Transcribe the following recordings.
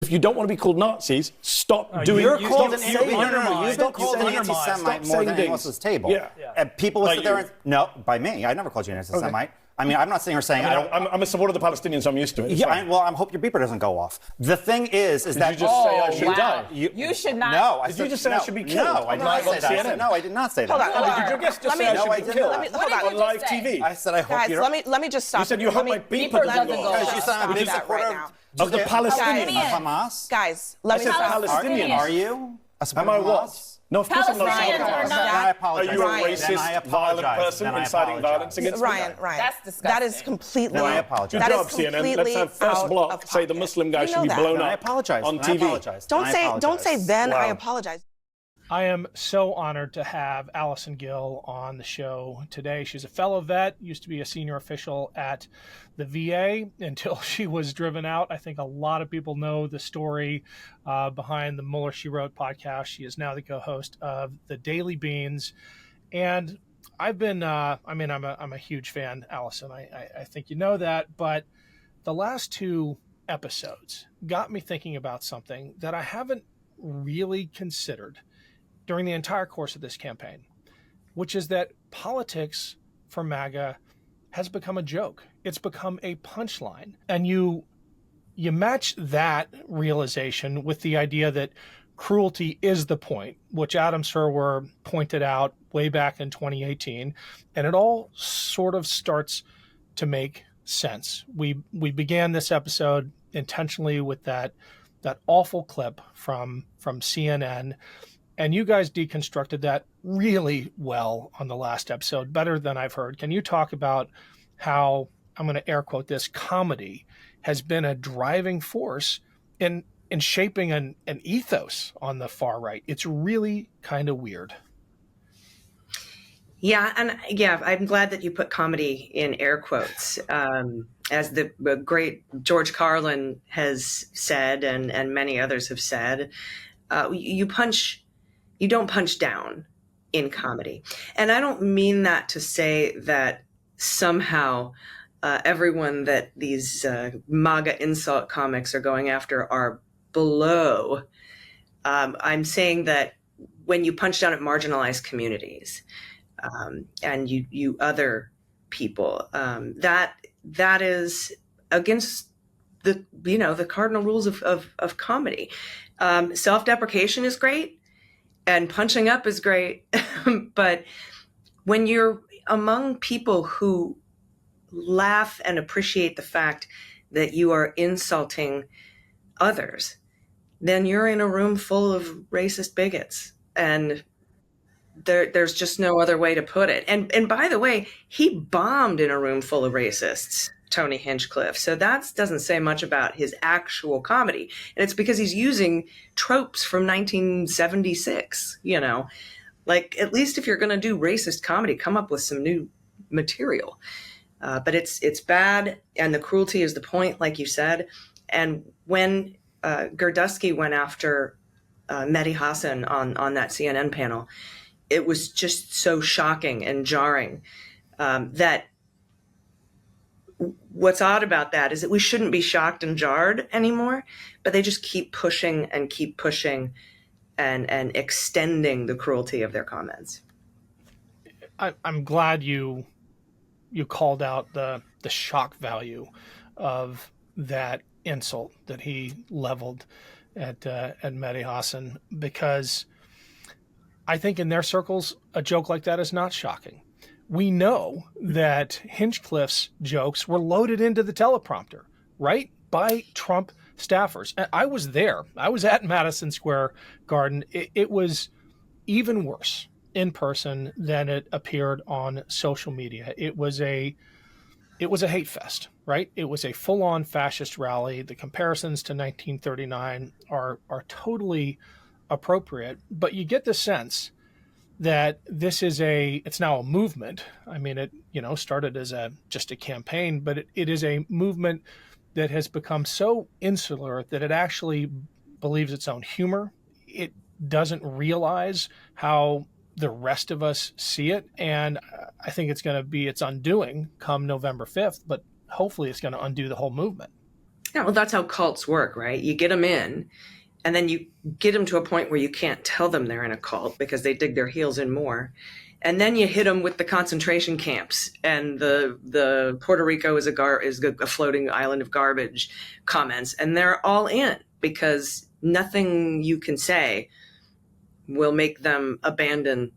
if you don't want to be called Nazis, stop doing. You're called an You've been called an anti-Semite more than anyone else's table. Yeah. And people would sit there and no, by me, I never called you an anti-Semite. Okay. I mean, I'm not sitting here saying I'm a supporter of the Palestinians, so I'm used to it. Yeah, I hope your beeper doesn't go off. The thing is that you just say I should die. You should not. No, did you just say I should be killed? No, I did not say that. No, I did not say that. Hold on. Did your guest just say I should be killed on live TV? I said I hope you don't. Let me just stop. You said you hope my beeper doesn't go off. Because you said I'm a big supporter of the Palestinians. Hamas. Guys, let me stop. Palestinians. Are you? Am I what? No, of course I'm not. I apologize. Are you a racist, violent person inciting violence against Ryan? That's disgusting. That is completely. Then I apologize. Good job, CNN. Let's have first block say the Muslim guy should be blown up. I apologize on TV. Don't say then. I apologize. I am so honored to have Allison Gill on the show today. She's a fellow vet, used to be a senior official at the VA until she was driven out. I think a lot of people know the story behind the Mueller, She Wrote podcast. She is now the co-host of the Daily Beans. And I've been, I'm a huge fan, Allison. I think you know that. But the last two episodes got me thinking about something that I haven't really considered during the entire course of this campaign, which is that politics for MAGA has become a joke. It's become a punchline. And you match that realization with the idea that cruelty is the point, which Adam Serwer pointed out way back in 2018. And it all sort of starts to make sense. We began this episode intentionally with that awful clip from CNN. And you guys deconstructed that really well on the last episode, better than I've heard. Can you talk about how, I'm going to air quote this, comedy has been a driving force in shaping an ethos on the far right? It's really kind of weird. Yeah, I'm glad that you put comedy in air quotes. As the great George Carlin has said, and many others have said, you don't punch down in comedy. And I don't mean that to say that somehow everyone that these MAGA insult comics are going after are below. I'm saying that when you punch down at marginalized communities and you other people, that is against the cardinal rules of comedy. Self-deprecation is great. And punching up is great, but when you're among people who laugh and appreciate the fact that you are insulting others, then you're in a room full of racist bigots. And there's just no other way to put it. And by the way, he bombed in a room full of racists, Tony Hinchcliffe. So that doesn't say much about his actual comedy. And it's because he's using tropes from 1976, like at least if you're going to do racist comedy, come up with some new material. But it's bad. And the cruelty is the point, like you said. And when Gerdusky went after Mehdi Hasan on that CNN panel, it was just so shocking and jarring that what's odd about that is that we shouldn't be shocked and jarred anymore, but they just keep pushing and extending the cruelty of their comments. I'm glad you called out the shock value of that insult that he leveled at Mehdi Hasan, because I think in their circles, a joke like that is not shocking. We know that Hinchcliffe's jokes were loaded into the teleprompter, right? By Trump staffers. And I was there. I was at Madison Square Garden. It was even worse in person than it appeared on social media. It was a hate fest, right? It was a full-on fascist rally. The comparisons to 1939 are totally appropriate, but you get the sense that this is it's now a movement. I mean, it, started as just a campaign, but it is a movement that has become so insular that it actually believes its own humor. It doesn't realize how the rest of us see it. And I think it's going to be its undoing come November 5th, but hopefully it's going to undo the whole movement. Yeah, well, that's how cults work, right? You get them in, and then you get them to a point where you can't tell them they're in a cult because they dig their heels in more. And then you hit them with the concentration camps and the Puerto Rico is a floating island of garbage comments, and they're all in because nothing you can say will make them abandon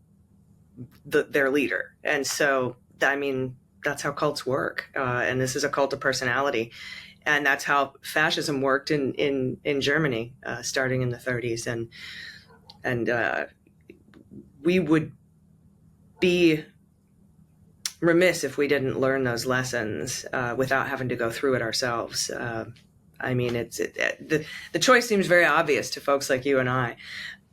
their leader. And so, I mean, that's how cults work. And this is a cult of personality. And that's how fascism worked in Germany, starting in the 30s. And we would be remiss if we didn't learn those lessons without having to go through it ourselves. I mean, the choice seems very obvious to folks like you and I,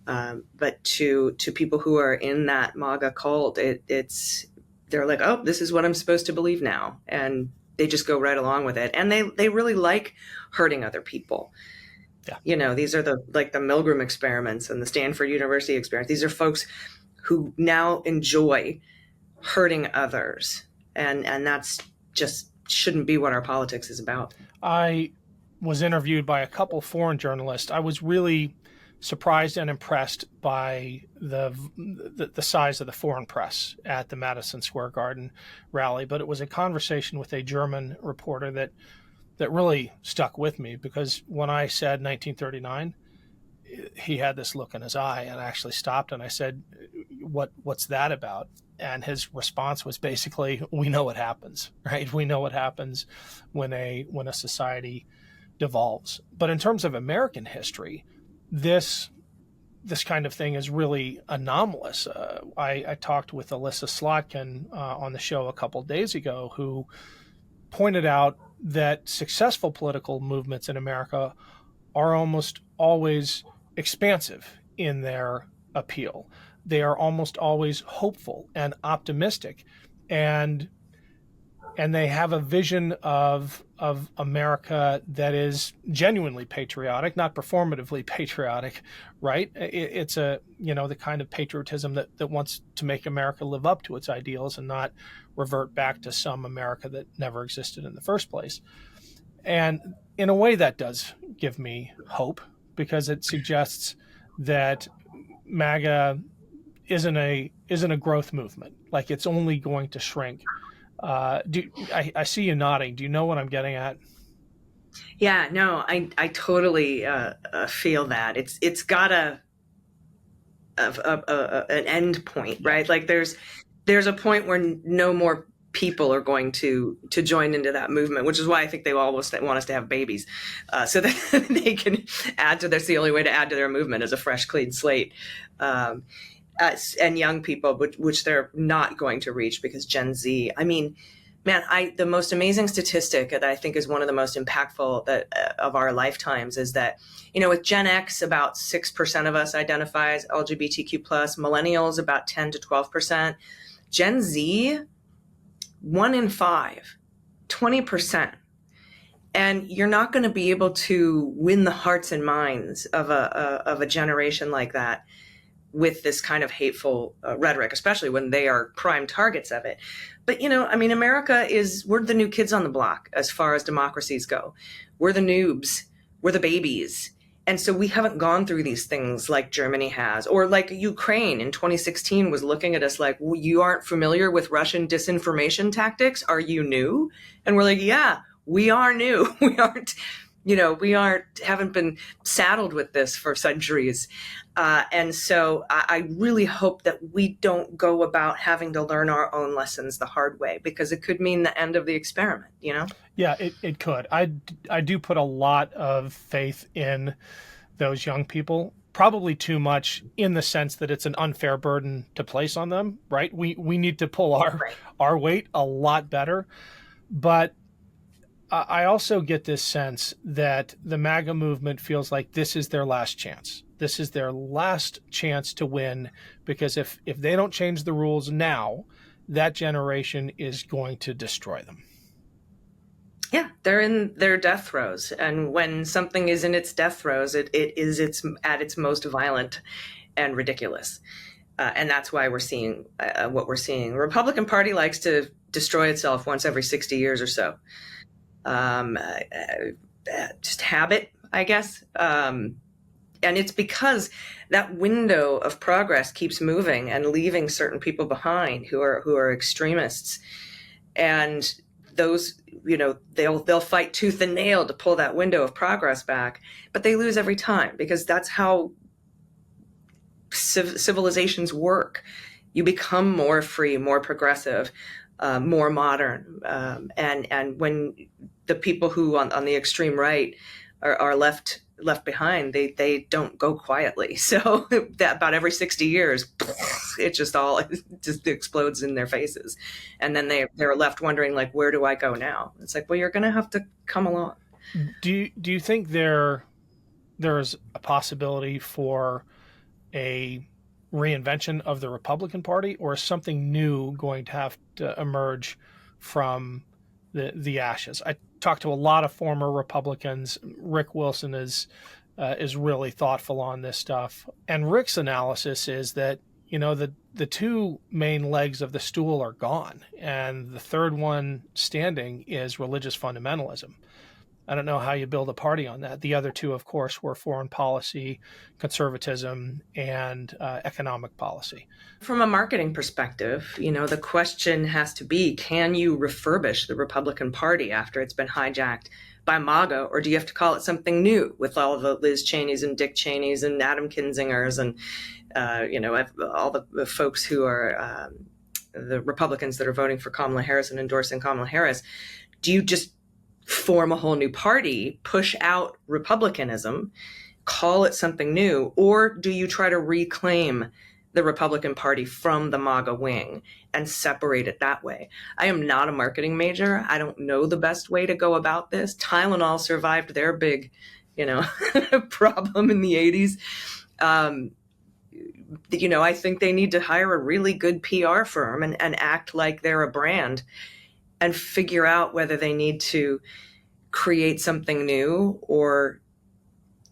but to people who are in that MAGA cult, they're like, oh, this is what I'm supposed to believe now, and they just go right along with it, and they really like hurting other people. Yeah. You know, these are the Milgram experiments and the Stanford University experiment. These are folks who now enjoy hurting others, and that's just shouldn't be what our politics is about. I was interviewed by a couple foreign journalists. I was really surprised and impressed by the size of the foreign press at the Madison Square Garden rally, but it was a conversation with a German reporter that really stuck with me, because when I said 1939, he had this look in his eye, and I actually stopped and I said, what's that about? And his response was basically, we know what happens, right? We know what happens when a society devolves. But in terms of American history, this kind of thing is really anomalous. I talked with Alyssa Slotkin on the show a couple days ago, who pointed out that successful political movements in America are almost always expansive in their appeal. They are almost always hopeful and optimistic, and they have a vision of America that is genuinely patriotic, not performatively patriotic, right? It's the kind of patriotism that wants to make America live up to its ideals and not revert back to some America that never existed in the first place. And in a way, that does give me hope, because it suggests that MAGA isn't a growth movement. Like, it's only going to shrink. I see you nodding. Do you know what I'm getting at? Yeah, no, I totally feel that. It's got an end point, right? Like there's a point where no more people are going to join into that movement, which is why I think they always want us to have babies, so that they can add to. That's the only way to add to their movement, is a fresh, clean slate. And young people, which they're not going to reach, because Gen Z, I mean, man, the most amazing statistic that I think is one of the most impactful of our lifetimes is that, with Gen X, about 6% of us identify as LGBTQ+, millennials, about 10 to 12%, Gen Z, 1 in 5, 20%. And you're not going to be able to win the hearts and minds of a generation like that with this kind of hateful rhetoric, especially when they are prime targets of it. But, America we're the new kids on the block as far as democracies go. We're the noobs. We're the babies. And so we haven't gone through these things like Germany has, or like Ukraine in 2016 was looking at us like, well, you aren't familiar with Russian disinformation tactics? Are you new? And we're like, yeah, we are new. Haven't been saddled with this for centuries. And so I really hope that we don't go about having to learn our own lessons the hard way, because it could mean the end of the experiment, Yeah, it could. I do put a lot of faith in those young people, probably too much, in the sense that it's an unfair burden to place on them, right? We need to pull our weight a lot better. But I also get this sense that the MAGA movement feels like this is their last chance. This is their last chance to win, because if they don't change the rules now, that generation is going to destroy them. Yeah, they're in their death throes. And when something is in its death throes, it is at its most violent and ridiculous. And that's why we're seeing what we're seeing. The Republican Party likes to destroy itself once every 60 years or so. just habit, I guess. And it's because that window of progress keeps moving and leaving certain people behind who are extremists. And those, they'll fight tooth and nail to pull that window of progress back, but they lose every time, because that's how civilizations work. You become more free, more progressive, more modern. And when the people who on the extreme right are left behind, they don't go quietly. So that about every 60 years, it just explodes in their faces. And then they're left wondering, like, where do I go now? It's like, well, you're going to have to come along. Do you think there's a possibility for a reinvention of the Republican Party, or is something new going to have to emerge from the ashes? I talked to a lot of former Republicans. Rick Wilson is really thoughtful on this stuff, and Rick's analysis is that the two main legs of the stool are gone, and the third one standing is religious fundamentalism. I don't know how you build a party on that. The other two, of course, were foreign policy, conservatism, and economic policy. From a marketing perspective, the question has to be, can you refurbish the Republican Party after it's been hijacked by MAGA, or do you have to call it something new with all the Liz Cheneys and Dick Cheneys and Adam Kinzingers and, all the folks who are the Republicans that are voting for Kamala Harris and endorsing Kamala Harris? Do you just form a whole new party, push out Republicanism, call it something new, or do you try to reclaim the Republican Party from the MAGA wing and separate it that way? I am not a marketing major. I don't know the best way to go about this. Tylenol survived their big, problem in the 80s. I think they need to hire a really good PR firm and act like they're a brand and figure out whether they need to create something new or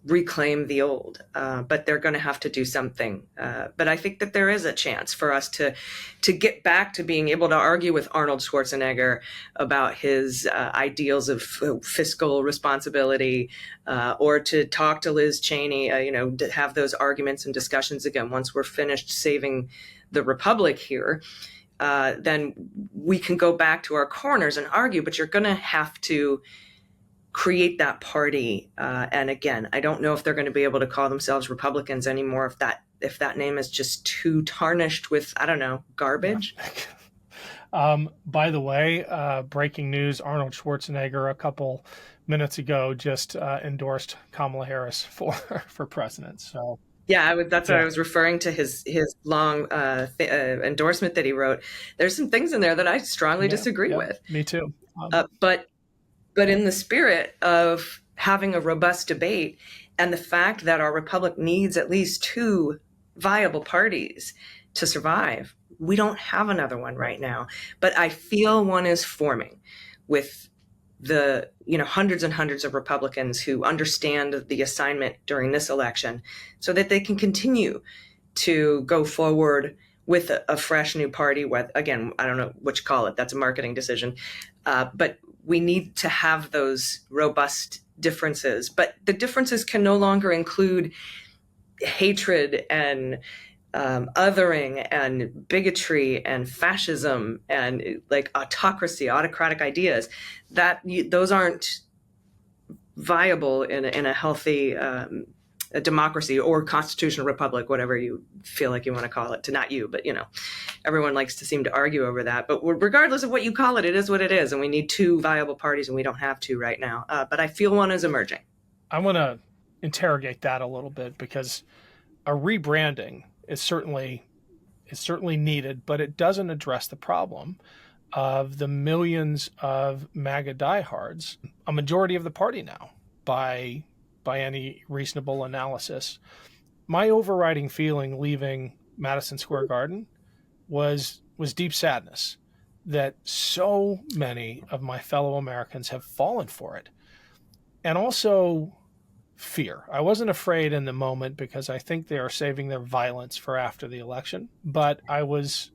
reclaim the old. But they're going to have to do something. But I think that there is a chance for us to get back to being able to argue with Arnold Schwarzenegger about his ideals of fiscal responsibility, or to talk to Liz Cheney, to have those arguments and discussions again once we're finished saving the republic here. Then we can go back to our corners and argue, but you're going to have to create that party. And again, I don't know if they're going to be able to call themselves Republicans anymore if that name is just too tarnished with, I don't know, garbage. Yeah. By the way, breaking news, Arnold Schwarzenegger a couple minutes ago just endorsed Kamala Harris for president. So yeah, that's what I was referring to, his long endorsement that he wrote. There's some things in there that I strongly disagree with. Me too. But in the spirit of having a robust debate and the fact that our republic needs at least two viable parties to survive, we don't have another one right now. But I feel one is forming with the hundreds and hundreds of Republicans who understand the assignment during this election, so that they can continue to go forward with a fresh new party. Again, I don't know what you call it. That's a marketing decision. But we need to have those robust differences. But the differences can no longer include hatred and othering and bigotry and fascism and like autocratic ideas. Those aren't viable in a healthy a democracy or constitutional republic, whatever you feel like you want to call it. To not you, but everyone likes to seem to argue over that. But regardless of what you call it, it is what it is, and we need two viable parties, and we don't have two right now. But I feel one is emerging. I want to interrogate that a little bit, because a rebranding is certainly needed, but it doesn't address the problem of the millions of MAGA diehards, a majority of the party now, by any reasonable analysis. My overriding feeling leaving Madison Square Garden was deep sadness that so many of my fellow Americans have fallen for it. And also fear. I wasn't afraid in the moment, because I think they are saving their violence for after the election, but I was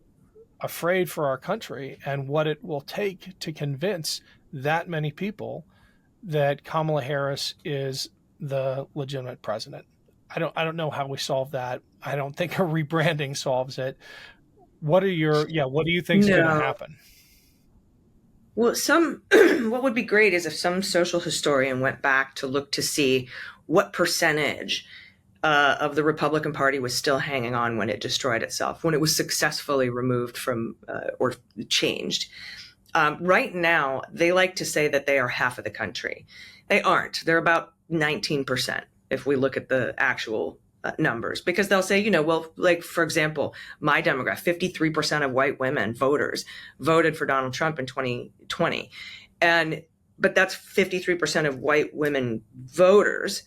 afraid for our country and what it will take to convince that many people that Kamala Harris is the legitimate president. I don't know how we solve that. I don't think a rebranding solves it. What do you think is going to happen? Well, what would be great is if some social historian went back to look to see what percentage of the Republican Party was still hanging on when it destroyed itself, when it was successfully removed from or changed. Right now, they like to say that they are half of the country. They aren't. They're about 19% if we look at the actual numbers, because they'll say, well, like, for example, my demographic, 53% of white women voters voted for Donald Trump in 2020. But that's 53% of white women voters.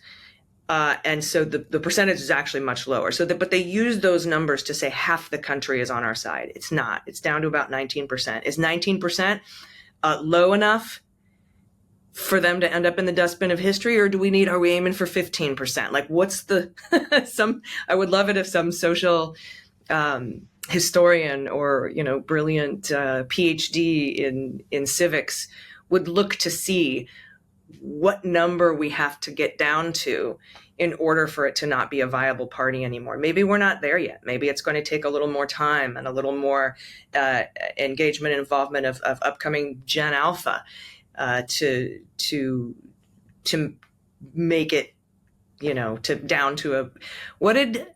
And so the percentage is actually much lower. But they use those numbers to say half the country is on our side. It's not. It's down to about 19%. Is 19% low enough for them to end up in the dustbin of history, or are we aiming for 15%? Like, what's the I would love it if some social historian or brilliant PhD in civics would look to see what number we have to get down to in order for it to not be a viable party anymore. Maybe we're not there yet. Maybe it's going to take a little more time and a little more engagement and involvement of upcoming Gen Alpha to make it, down to a, what did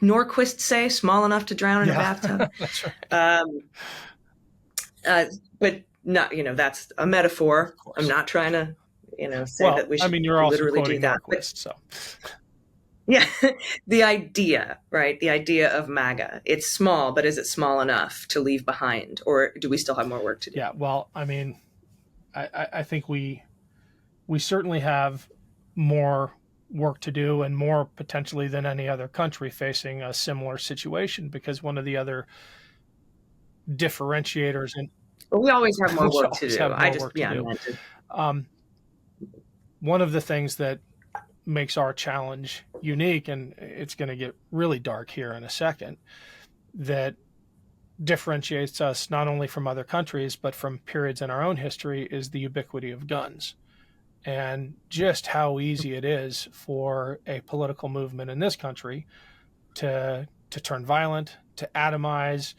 Norquist say? Small enough to drown in a bathtub. That's right. But not, that's a metaphor. I'm not trying to, say that we should you're also literally quoting do that. Norquist, so. Yeah, the idea, right? The idea of MAGA. It's small, but is it small enough to leave behind, or do we still have more work to do? Yeah, well, I think we certainly have more work to do, and more potentially than any other country facing a similar situation, because one of the other differentiators But we always have more work to do. One of the things that makes our challenge unique, and it's going to get really dark here in a second, that differentiates us not only from other countries, but from periods in our own history, is the ubiquity of guns, and just how easy it is for a political movement in this country to turn violent, to atomize,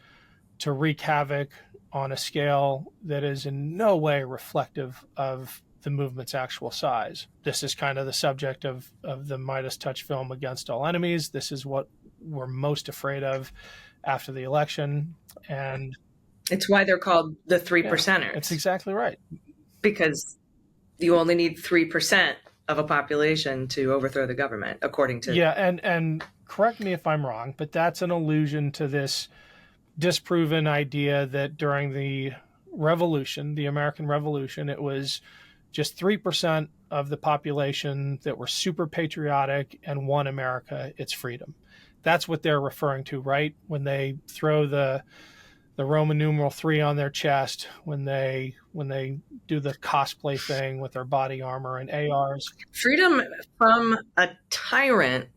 to wreak havoc on a scale that is in no way reflective of the movement's actual size. This is kind of the subject of the Midas Touch film, Against All Enemies. This is what we're most afraid of after the election. And it's why they're called the 3%ers. Yeah, that's exactly right. Because you only need 3% of a population to overthrow the government, according to... Yeah, and correct me if I'm wrong, but that's an allusion to this disproven idea that during the Revolution, the American Revolution, it was just 3% of the population that were super patriotic and won America its freedom. That's what they're referring to, right? When they throw the Roman numeral 3 on their chest, when they do the cosplay thing with their body armor and ARs. Freedom from a tyrant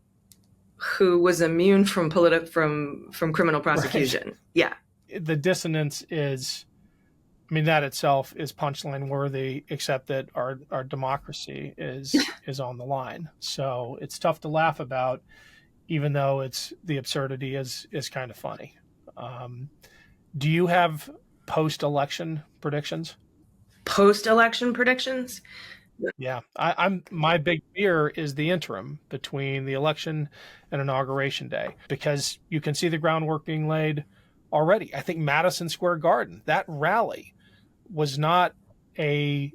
who was immune from criminal prosecution. Right. Yeah. The dissonance is, that itself is punchline worthy, except that our democracy is on the line. So it's tough to laugh about, even though the absurdity is kind of funny. Do you have post-election predictions? Post-election predictions? Yeah, my big fear is the interim between the election and Inauguration Day, because you can see the groundwork being laid already. I think Madison Square Garden, that rally was not a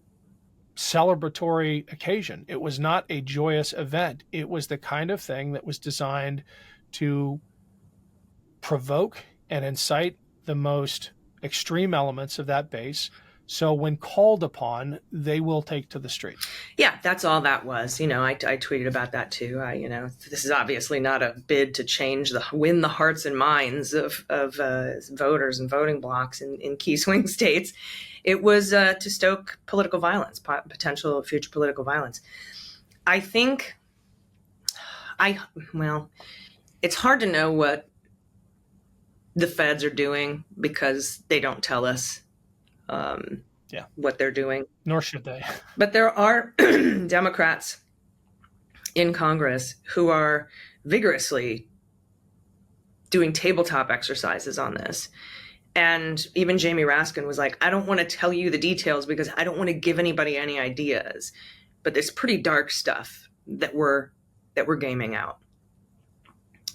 celebratory occasion. It was not a joyous event. It was the kind of thing that was designed to provoke and incite the most extreme elements of that base. So when called upon, they will take to the streets. Yeah, that's all that was. I tweeted about that too. This is obviously not a bid to win the hearts and minds of voters and voting blocks in key swing states. It was to stoke political violence, potential future political violence. I think, it's hard to know what the feds are doing because they don't tell us. what they're doing. Nor should they. But there are Democrats in Congress who are vigorously doing tabletop exercises on this. And even Jamie Raskin was like, I don't want to tell you the details because I don't want to give anybody any ideas. But it's pretty dark stuff that we're gaming out.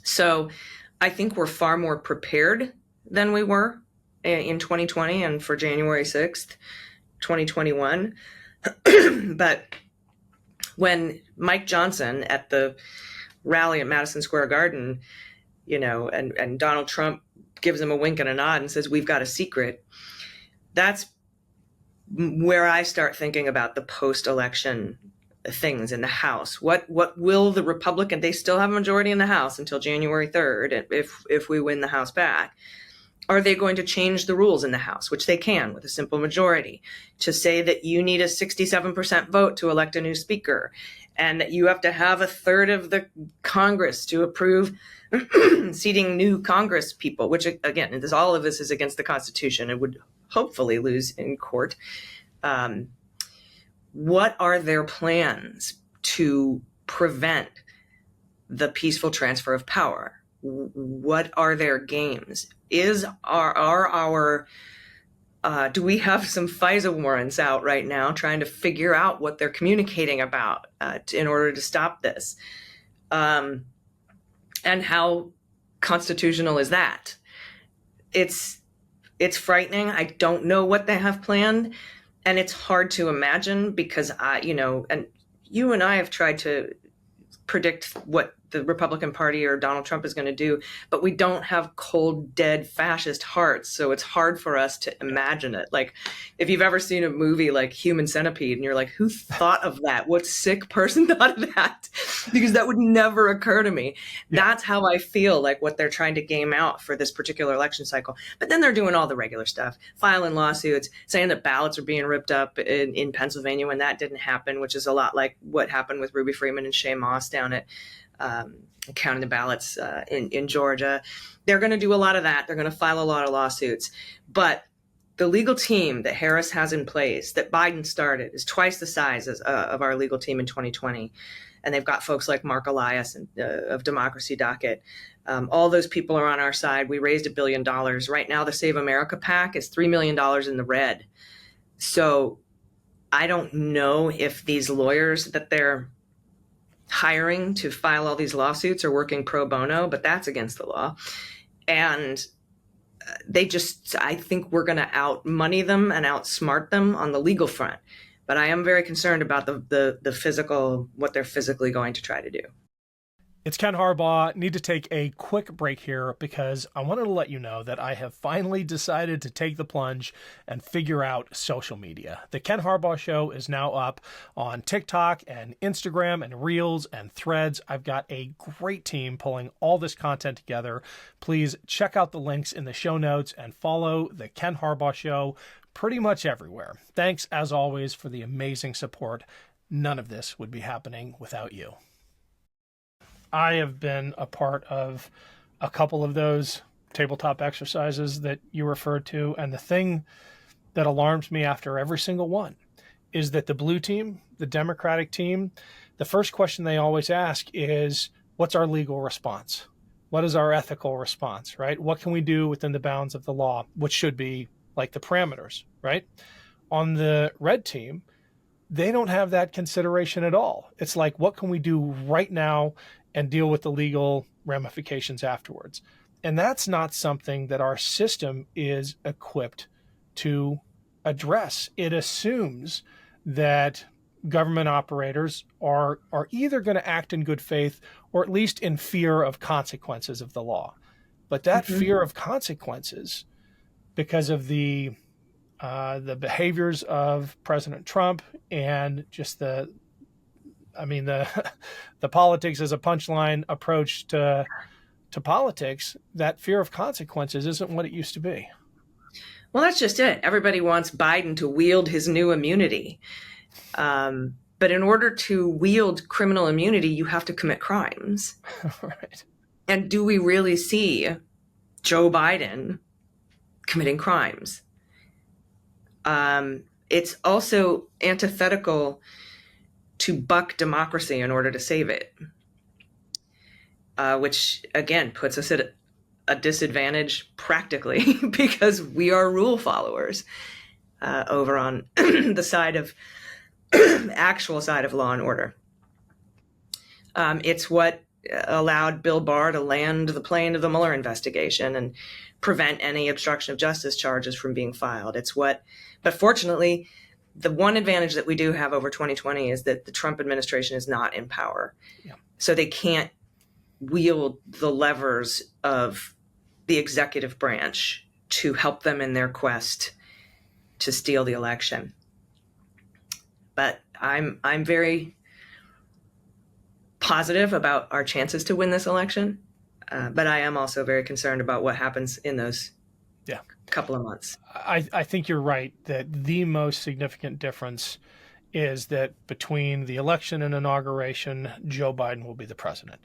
So I think we're far more prepared than we were in 2020 and for January 6th, 2021. But when Mike Johnson at the rally at Madison Square Garden, and Donald Trump gives him a wink and a nod and says, we've got a secret, that's where I start thinking about the post-election things in the House. What will the Republican, they still have a majority in the House until January 3rd, if we win the House back. Are they going to change the rules in the House, which they can with a simple majority, to say that you need a 67% vote to elect a new speaker, and that you have to have a third of the Congress to approve seating new Congress people, which again, all of this is against the Constitution and would hopefully lose in court. What are their plans to prevent the peaceful transfer of power? What are their games? Do we have some FISA warrants out right now trying to figure out what they're communicating about in order to stop this? And how constitutional is that? It's frightening. I don't know what they have planned, and it's hard to imagine because and you and I have tried to predict what the Republican Party or Donald Trump is going to do, but we don't have cold, dead fascist hearts. So it's hard for us to imagine it. Like if you've ever seen a movie like Human Centipede and you're like, who thought of that? What sick person thought of that? Because that would never occur to me. Yeah. That's how I feel like what they're trying to game out for this particular election cycle. But then they're doing all the regular stuff, filing lawsuits, saying that ballots are being ripped up in Pennsylvania when that didn't happen, which is a lot like what happened with Ruby Freeman and Shay Moss down at counting the ballots in Georgia. They're going to do a lot of that. They're going to file a lot of lawsuits. But the legal team that Harris has in place, that Biden started, is twice the size of our legal team in 2020. And they've got folks like Mark Elias of Democracy Docket. All those people are on our side. We raised $1 billion. Right now, the Save America PAC is $3 million in the red. So I don't know if these lawyers that they're hiring to file all these lawsuits are working pro bono, but that's against the law. And I think we're going to out-money them and outsmart them on the legal front. But I am very concerned about the physical, what they're physically going to try to do. It's Ken Harbaugh. Need to take a quick break here because I wanted to let you know that I have finally decided to take the plunge and figure out social media. The Ken Harbaugh Show is now up on TikTok and Instagram and Reels and Threads. I've got a great team pulling all this content together. Please check out the links in the show notes and follow the Ken Harbaugh Show pretty much everywhere. Thanks, as always, for the amazing support. None of this would be happening without you. I have been a part of a couple of those tabletop exercises that you referred to, and the thing that alarms me after every single one is that the blue team, the Democratic team, the first question they always ask is, what's our legal response? What is our ethical response, right? What can we do within the bounds of the law, which should be like the parameters, right? On the red team, they don't have that consideration at all. It's like, what can we do right now and deal with the legal ramifications afterwards? And that's not something that our system is equipped to address. It assumes that government operators are either going to act in good faith or at least in fear of consequences of the law. But that fear of consequences, because of the behaviors of President Trump and just the politics as a punchline approach to politics, that fear of consequences isn't what it used to be. Well, that's just it. Everybody wants Biden to wield his new immunity. But in order to wield criminal immunity, you have to commit crimes. Right. And do we really see Joe Biden committing crimes? it's also antithetical to buck democracy in order to save it, which again puts us at a disadvantage practically because we are rule followers over on the side of actual side of law and order. It's what allowed Bill Barr to land the plane of the Mueller investigation and prevent any obstruction of justice charges from being filed. But fortunately, the one advantage that we do have over 2020 is that the Trump administration is not in power. Yeah. So they can't wield the levers of the executive branch to help them in their quest to steal the election. But I'm very positive about our chances to win this election. But I am also very concerned about what happens in those couple of months. I think you're right that the most significant difference is that between the election and inauguration, Joe Biden will be the president.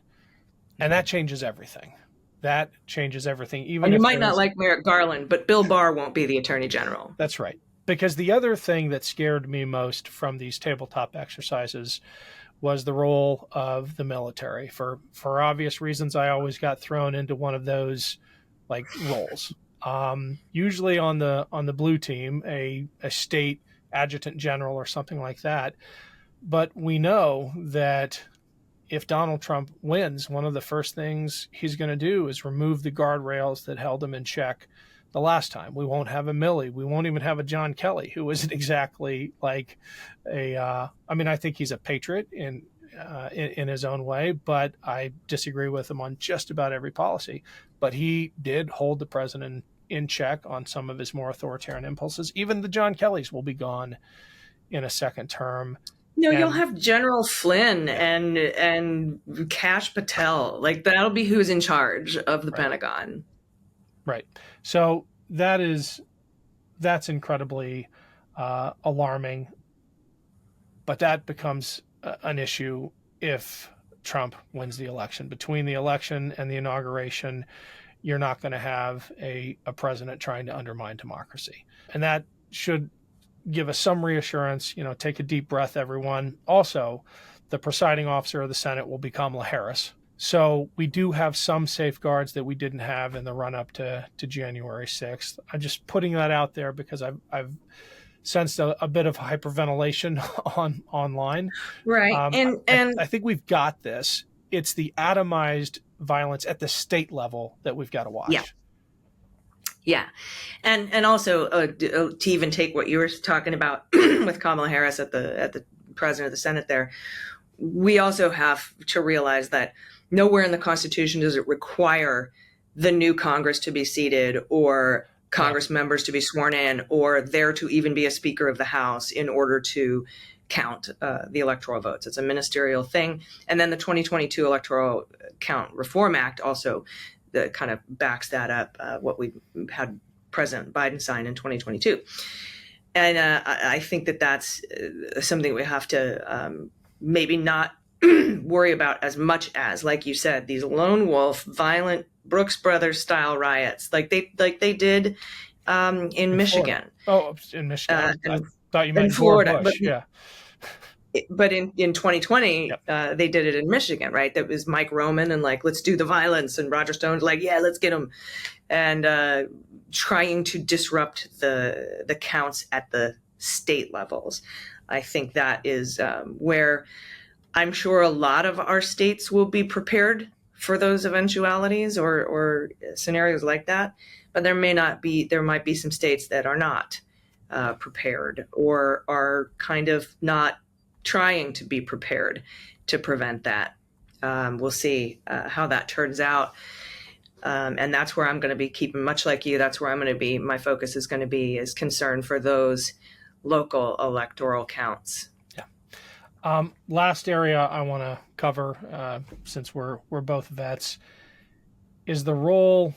And that changes everything. That changes everything. Even and you if might not like Merrick Garland, but Bill Barr won't be the attorney general. That's right. Because the other thing that scared me most from these tabletop exercises was the role of the military. For obvious reasons, I always got thrown into one of those roles. Usually on the blue team, a state adjutant general or something like that. But we know that if Donald Trump wins, one of the first things he's going to do is remove the guardrails that held him in check the last time. We won't have a Milley. We won't even have a John Kelly, who isn't exactly like I think he's a patriot in his own way, but I disagree with him on just about every policy. But he did hold the president in check on some of his more authoritarian impulses. Even the John Kellys will be gone in a second term. No, you'll have General Flynn and Kash Patel. That'll be who's in charge of the Pentagon. Right. So that's incredibly alarming. But that becomes an issue if Trump wins the election. Between the election and the inauguration, you're not going to have a president trying to undermine democracy. And that should give us some reassurance. Take a deep breath, everyone. Also, the presiding officer of the Senate will be Kamala Harris. So we do have some safeguards that we didn't have in the run-up to January 6th. I'm just putting that out there because I've sensed a bit of hyperventilation online. Right. And I think we've got this. It's the atomized violence at the state level that we've got to watch. Yeah. And also to even take what you were talking about with Kamala Harris at the president of the Senate there, we also have to realize that nowhere in the Constitution does it require the new Congress to be seated or Congress members to be sworn in or there to even be a Speaker of the House in order to count the electoral votes. It's a ministerial thing. And then the 2022 Electoral Count Reform Act also kind of backs that up, what we had President Biden sign in 2022. And I think that's something we have to maybe not worry about as much as, like you said, these lone wolf, violent Brooks Brothers style riots, like they did in Michigan. Oh, in Michigan. I thought you meant in Florida. Bush. But in 2020, they did it in Michigan, right? That was Mike Roman and let's do the violence. And Roger Stone's let's get them. And trying to disrupt the counts at the state levels. I think that is where I'm sure a lot of our states will be prepared for those eventualities or scenarios like that. But there might be some states that are not prepared or are kind of not trying to be prepared to prevent that. We'll see how that turns out. And that's where I'm going to be keeping, much like you, that's where I'm going to be, my focus is going to be is concern for those local electoral counts. Yeah. Last area I want to cover, since we're both vets, is the role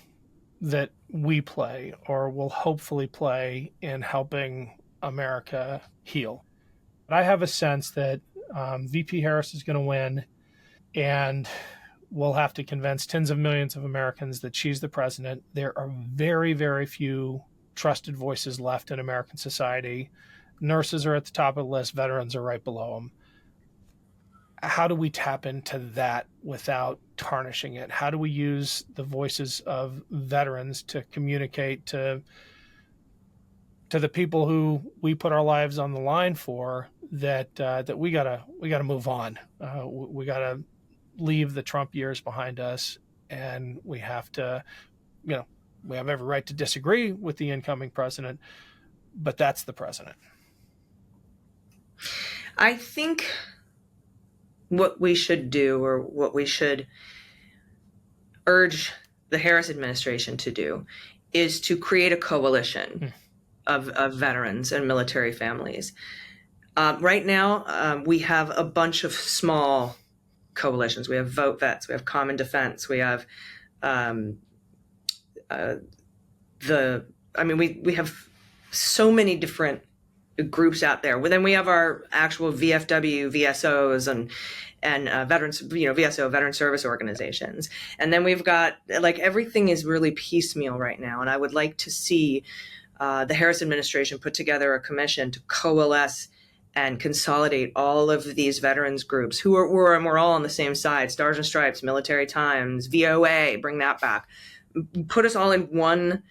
that we play or will hopefully play in helping America heal. But I have a sense that VP Harris is going to win, and we'll have to convince tens of millions of Americans that she's the president. There are very, very few trusted voices left in American society Nurses are at the top of the list. Veterans are right below them. How do we tap into that without tarnishing it? How do we use the voices of veterans to communicate to the people who we put our lives on the line for, that we gotta move on. We gotta leave the Trump years behind us, and we have to, we have every right to disagree with the incoming president, but that's the president. I think what we should do, or what we should urge the Harris administration to do, is to create a coalition of veterans and military families. Right now, we have a bunch of small coalitions. We have Vote Vets, we have Common Defense, we have we have so many different groups out there. Well, then we have our actual VFW, VSOs, and veterans, VSO, veteran service organizations. And then we've got, everything is really piecemeal right now. And I would like to see the Harris administration put together a commission to coalesce and consolidate all of these veterans groups who we're all on the same side. Stars and Stripes, Military Times, VOA, bring that back. Put us all in one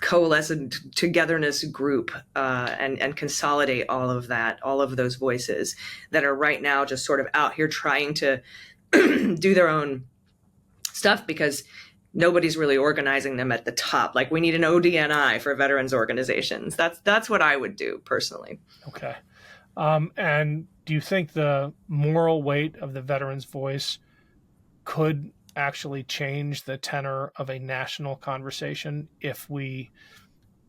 coalescent togetherness group, and consolidate all of that, all of those voices that are right now just sort of out here trying to do their own stuff, because nobody's really organizing them at the top. Like, we need an ODNI for veterans organizations. That's what I would do personally. Okay. And do you think the moral weight of the veterans' voice could actually change the tenor of a national conversation if we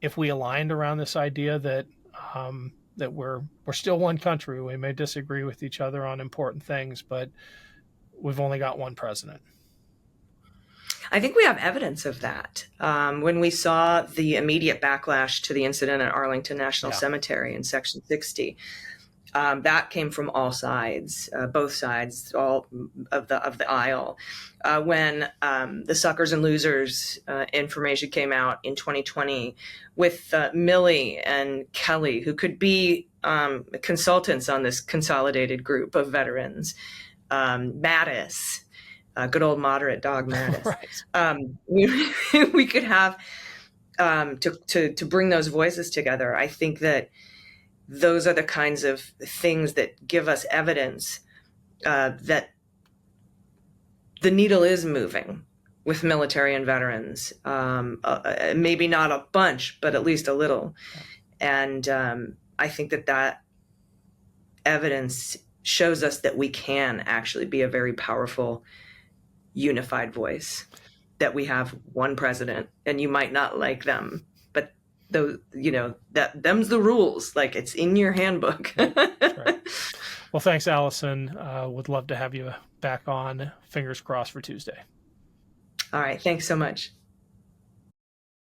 aligned around this idea that that we're still one country? We may disagree with each other on important things, but we've only got one president. I think we have evidence of that. When we saw the immediate backlash to the incident at Arlington National Cemetery in Section 60, that came from all sides, both sides, all of the aisle. When the Suckers and Losers information came out in 2020 with Milley and Kelly, who could be consultants on this consolidated group of veterans, Mattis, good old moderate dog Mattis. Right. We could have to bring those voices together. I think that those are the kinds of things that give us evidence that the needle is moving with military and veterans. Maybe not a bunch, but at least a little. And I think that evidence shows us that we can actually be a very powerful, unified voice, that we have one president, and you might not like them, but those, them's the rules. Like, it's in your handbook. That's right. Well, thanks, Allison. Would love to have you back on. Fingers crossed for Tuesday. All right. Thanks so much.